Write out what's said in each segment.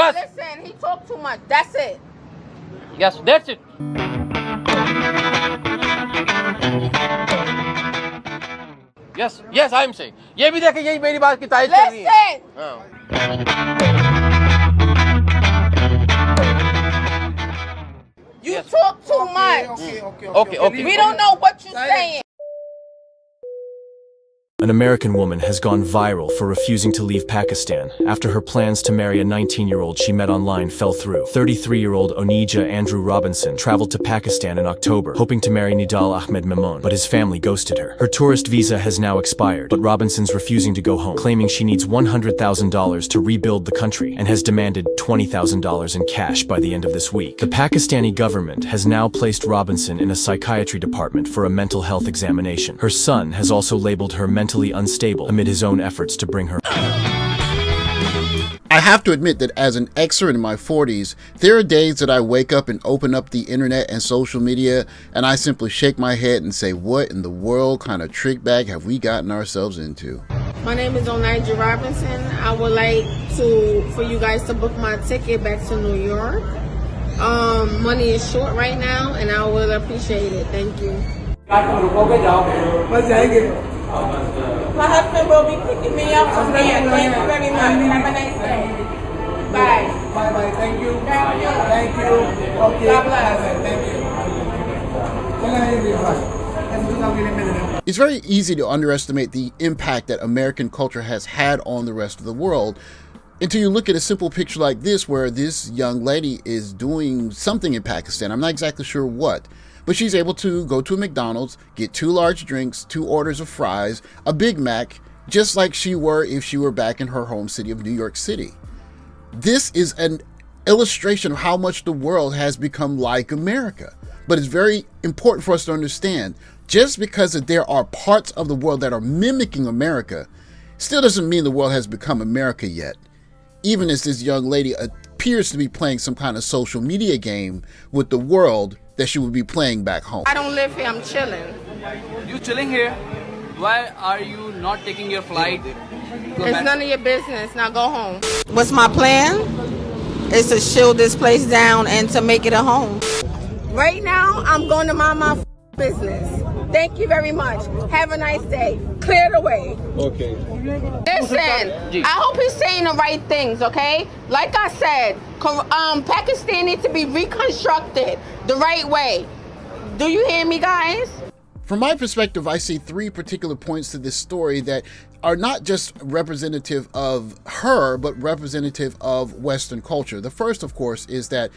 Bus. Listen, he talked too much. That's it. Yes, that's it. Yes, yes, I'm saying. ये भी देखे, यही मेरी बात की तारीफ कर रही है. Listen. You Yes. talk too much. Okay. We don't know what you're saying. An American woman has gone viral for refusing to leave Pakistan after her plans to marry a 19-year-old she met online fell through. 33-year-old Onija Andrew Robinson traveled to Pakistan in October, hoping to marry Nidal Ahmed Mamoon, but his family ghosted her. Her tourist visa has now expired, but Robinson's refusing to go home, claiming she needs $100,000 to rebuild the country and has demanded $20,000 in cash by the end of this week. The Pakistani government has now placed Robinson in a psychiatry department for a mental health examination. Her son has also labeled her mentally unstable amid his own efforts to bring her. I have to admit that as an Xer in my 40s, there are days that I wake up and open up the internet and social media and I simply shake my head and say, what in the world kind of trick bag have we gotten ourselves into? My name is Onija Robinson. I would like for you guys to book my ticket back to New York. Money is short right now and I would appreciate it. Thank you. My husband will be picking me up from there. Thank you very much. Have a nice day. Bye. Bye. Thank you. Thank you. Thank you. Okay. God bless. Thank you. It's very easy to underestimate the impact that American culture has had on the rest of the world until you look at a simple picture like this where this young lady is doing something in Pakistan. I'm not exactly sure what. But she's able to go to a McDonald's, get 2 large drinks, 2 orders of fries, a Big Mac, just like she were if she were back in her home city of New York City. This is an illustration of how much the world has become like America. But it's very important for us to understand, just because there are parts of the world that are mimicking America, still doesn't mean the world has become America yet. Even as this young lady appears to be playing some kind of social media game with the world that she would be playing back home. I don't live here, I'm chilling. You chilling here? Why are you not taking your flight? It's none of your business. Now go home. What's my plan? Is to shield this place down and to make it a home. Right now, I'm going to mind my business. Thank you very much. Have a nice day. Clear the way. Okay. Listen, I hope he's saying the right things, okay? Like I said, Pakistan needs to be reconstructed the right way. Do you hear me, guys? From my perspective, I see 3 particular points to this story that are not just representative of her, but representative of Western culture. The first, of course, is that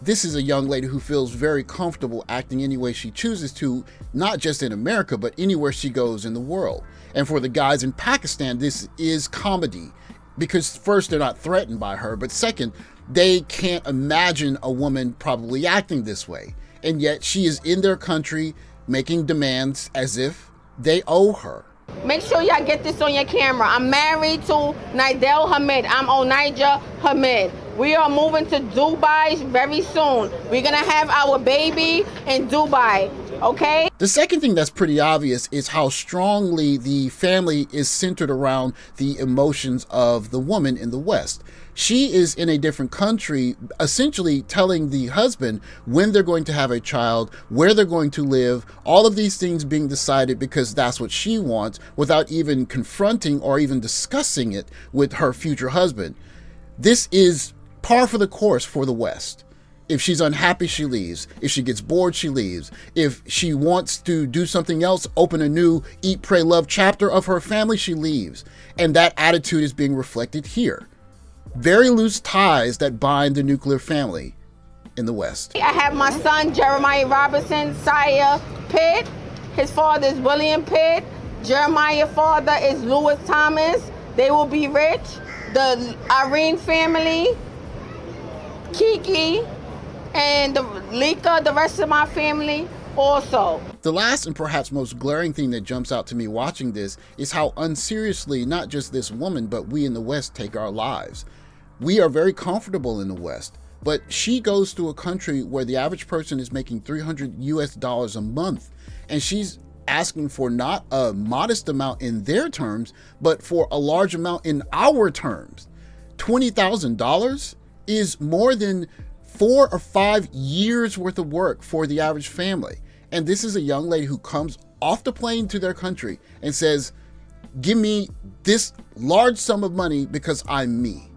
this is a young lady who feels very comfortable acting any way she chooses to, not just in America, but anywhere she goes in the world. And for the guys in Pakistan, this is comedy. Because first, they're not threatened by her, but second, they can't imagine a woman probably acting this way. And yet she is in their country making demands as if they owe her. Make sure y'all get this on your camera. I'm married to Nidal Hamid. I'm Onija Hamid. We are moving to Dubai very soon. We're gonna have our baby in Dubai, okay? The second thing that's pretty obvious is how strongly the family is centered around the emotions of the woman in the West. She is in a different country, essentially telling the husband when they're going to have a child, where they're going to live, all of these things being decided because that's what she wants, without even confronting or even discussing it with her future husband. This is par for the course for the West. If she's unhappy, she leaves. If she gets bored, she leaves. If she wants to do something else, open a new Eat, Pray, Love chapter of her family, she leaves. And that attitude is being reflected here. Very loose ties that bind the nuclear family in the West. I have my son, Jeremiah Robinson, Sire Pitt. His father is William Pitt. Jeremiah's father is Lewis Thomas. They will be rich. The Irene family, Kiki, and the Lika, the rest of my family also. The last and perhaps most glaring thing that jumps out to me watching this is how unseriously not just this woman, but we in the West take our lives. We are very comfortable in the West, but she goes to a country where the average person is making $300 a month, and she's asking for not a modest amount in their terms, but for a large amount in our terms. $20,000? is more than 4 or 5 years worth of work for the average family. And this is a young lady who comes off the plane to their country and says, give me this large sum of money because I'm me.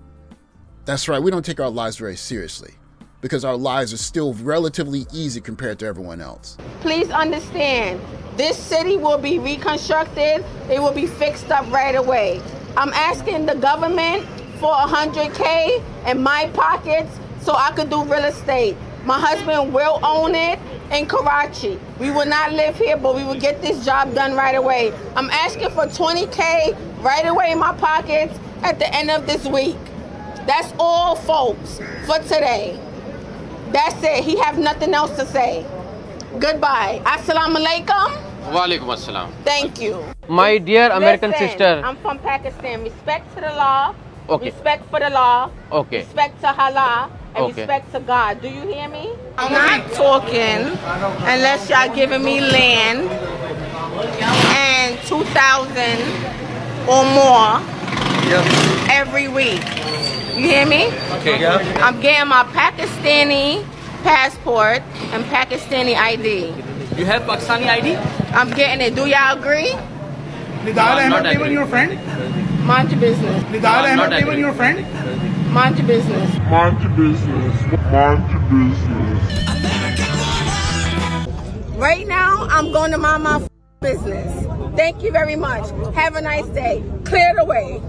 That's right, we don't take our lives very seriously because our lives are still relatively easy compared to everyone else. Please understand, this city will be reconstructed. It will be fixed up right away. I'm asking the government for $100K in my pockets so I could do real estate. My husband will own it in Karachi. We will not live here, but we will get this job done right away. I'm asking for $20K right away in my pockets at the end of this week. That's all, folks, for today. That's it. He have nothing else to say. Goodbye. Assalamu alaikum. Walaikum assalam. Thank you. My dear American Listen, sister. I'm from Pakistan. Respect to the law. Okay. Respect for the law. Okay. Respect to Allah. And Okay. respect to God. Do you hear me? I'm not talking unless y'all giving me land and 2,000 or more every week. You hear me? Okay. I'm getting my Pakistani passport and Pakistani ID. You have Pakistani ID? I'm getting it. Do y'all agree? Nidal I'm not Ahmed, even agree. your friend? Mind your business. Nidal I'm not Ahmed, even agree. your friend? Mind your business. Mind your business. Mind your business. Right now, I'm going to mind my business. Thank you very much. Have a nice day. Clear the way.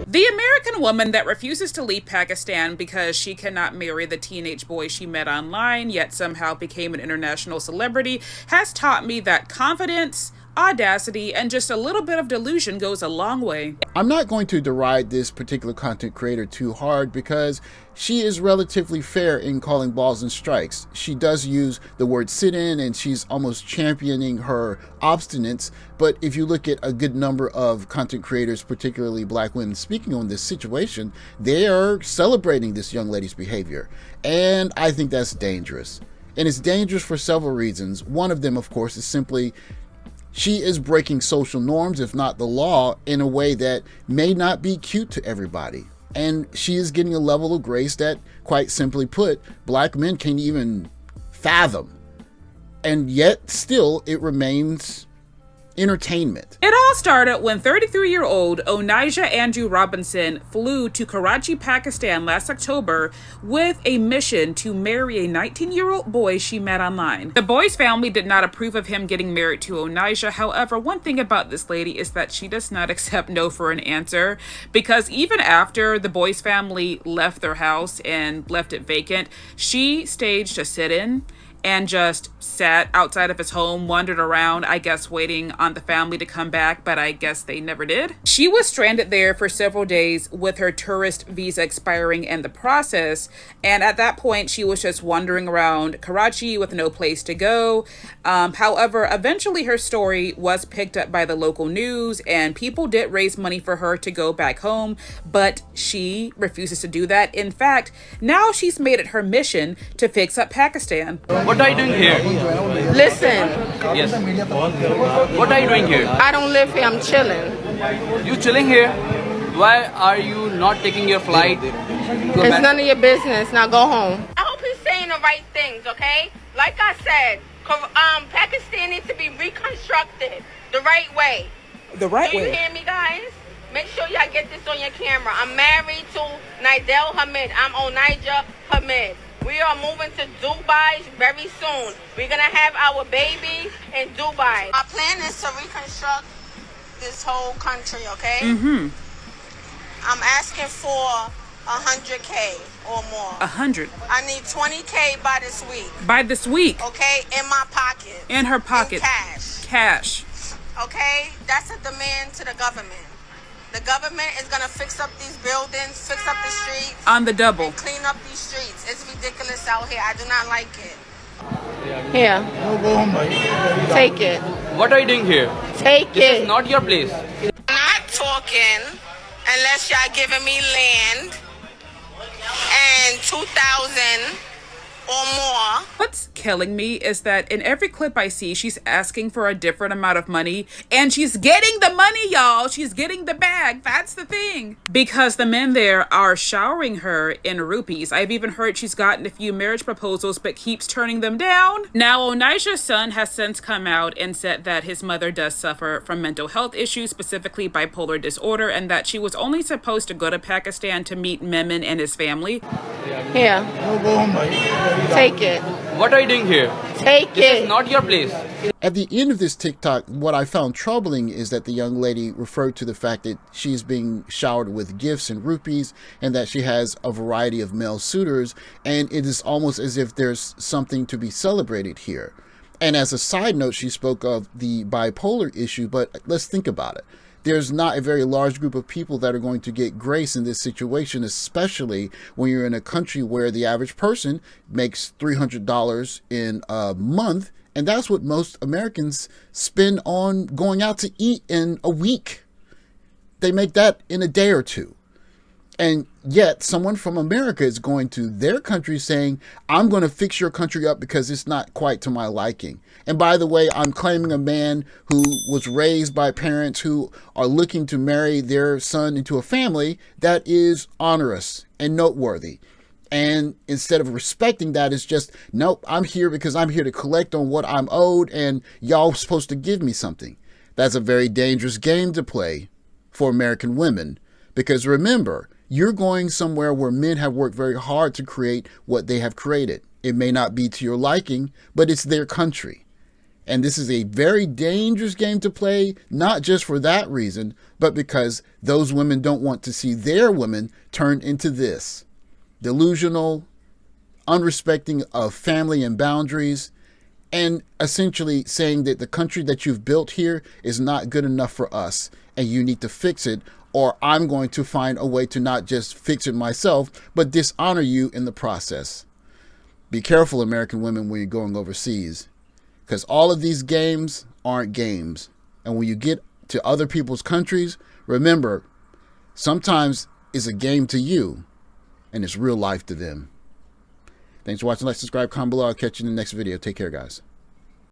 The American woman that refuses to leave Pakistan because she cannot marry the teenage boy she met online, yet somehow became an international celebrity, has taught me that confidence, audacity, and just a little bit of delusion goes a long way. I'm not going to deride this particular content creator too hard because she is relatively fair in calling balls and strikes. She does use the word sit-in and she's almost championing her obstinance. But if you look at a good number of content creators, particularly black women, speaking on this situation, they are celebrating this young lady's behavior. And I think that's dangerous. And it's dangerous for several reasons. One of them, of course, is simply she is breaking social norms, if not the law, in a way that may not be cute to everybody. And she is getting a level of grace that, quite simply put, black men can't even fathom. And yet, still, it remains entertainment. It all started when 33-year-old Onijah Andrew Robinson flew to Karachi, Pakistan last October with a mission to marry a 19-year-old boy she met online. The boy's family did not approve of him getting married to Onijah. However, one thing about this lady is that she does not accept no for an answer, because even after the boy's family left their house and left it vacant, she staged a sit-in and just sat outside of his home, wandered around, I guess waiting on the family to come back, but I guess they never did. She was stranded there for several days with her tourist visa expiring in the process, and at that point she was just wandering around Karachi with no place to go. However, eventually her story was picked up by the local news and people did raise money for her to go back home, but she refuses to do that. In fact, now she's made it her mission to fix up Pakistan. What are you doing here? Listen, Yes. What are you doing here? I don't live here. I'm chilling. You chilling here? Why are you not taking your flight? To It's America? none of your business. Now go home. I hope he's saying the right things, okay? Like I said, Pakistan needs to be reconstructed the right way. The right Do you hear me, guys? Make sure y'all get this on your camera. I'm married to Nidal Hamid. I'm Onijah Hamid. We are moving to Dubai very soon. We're going to have our baby in Dubai. Our plan is to reconstruct this whole country, okay? Mm-hmm. I'm asking for $100K or more. 100 I need $20K by this week, by this week, okay? In my pocket. in her pocket. In cash, Cash. okay? That's a demand to the government. The government is going to fix up these buildings, fix up the streets, On the double. and clean up these streets. It's ridiculous out here. I do not like it. Here, Go home, buddy. take it. What are you doing here? Take This it. is not your place. I'm not talking unless y'all giving me land and 2,000 or more. What's killing me is that in every clip I see, she's asking for a different amount of money, and she's getting the money, y'all. She's getting the bag. That's the thing. Because the men there are showering her in rupees. I've even heard she's gotten a few marriage proposals, but keeps turning them down. Now, Onijah's son has since come out and said that his mother does suffer from mental health issues, specifically bipolar disorder, and that she was only supposed to go to Pakistan to meet Memon and his family. Here, Go home, bhai. take it. What are you doing here? Take This it. is not your place. At the end of this TikTok, what I found troubling is that the young lady referred to the fact that she's being showered with gifts and rupees and that she has a variety of male suitors, and it is almost as if there's something to be celebrated here. And as a side note, she spoke of the bipolar issue, but let's think about it. There's not a very large group of people that are going to get grace in this situation, especially when you're in a country where the average person makes $300 in a month. And that's what most Americans spend on going out to eat in a week. They make that in a day or two. And yet someone from America is going to their country saying, I'm going to fix your country up because it's not quite to my liking. And by the way, I'm claiming a man who was raised by parents who are looking to marry their son into a family that is onerous and noteworthy. And instead of respecting that, it's just, nope, I'm here because I'm here to collect on what I'm owed and y'all supposed to give me something. That's a very dangerous game to play for American women. Because remember, you're going somewhere where men have worked very hard to create what they have created. It may not be to your liking, but it's their country. And this is a very dangerous game to play, not just for that reason, but because those women don't want to see their women turned into this. Delusional, unrespecting of family and boundaries, and essentially saying that the country that you've built here is not good enough for us, and you need to fix it, or I'm going to find a way to not just fix it myself, but dishonor you in the process. Be careful, American women, when you're going overseas, because all of these games aren't games. And when you get to other people's countries, remember, sometimes it's a game to you, and it's real life to them. Thanks for watching. Like, subscribe, comment below. I'll catch you in the next video. Take care, guys.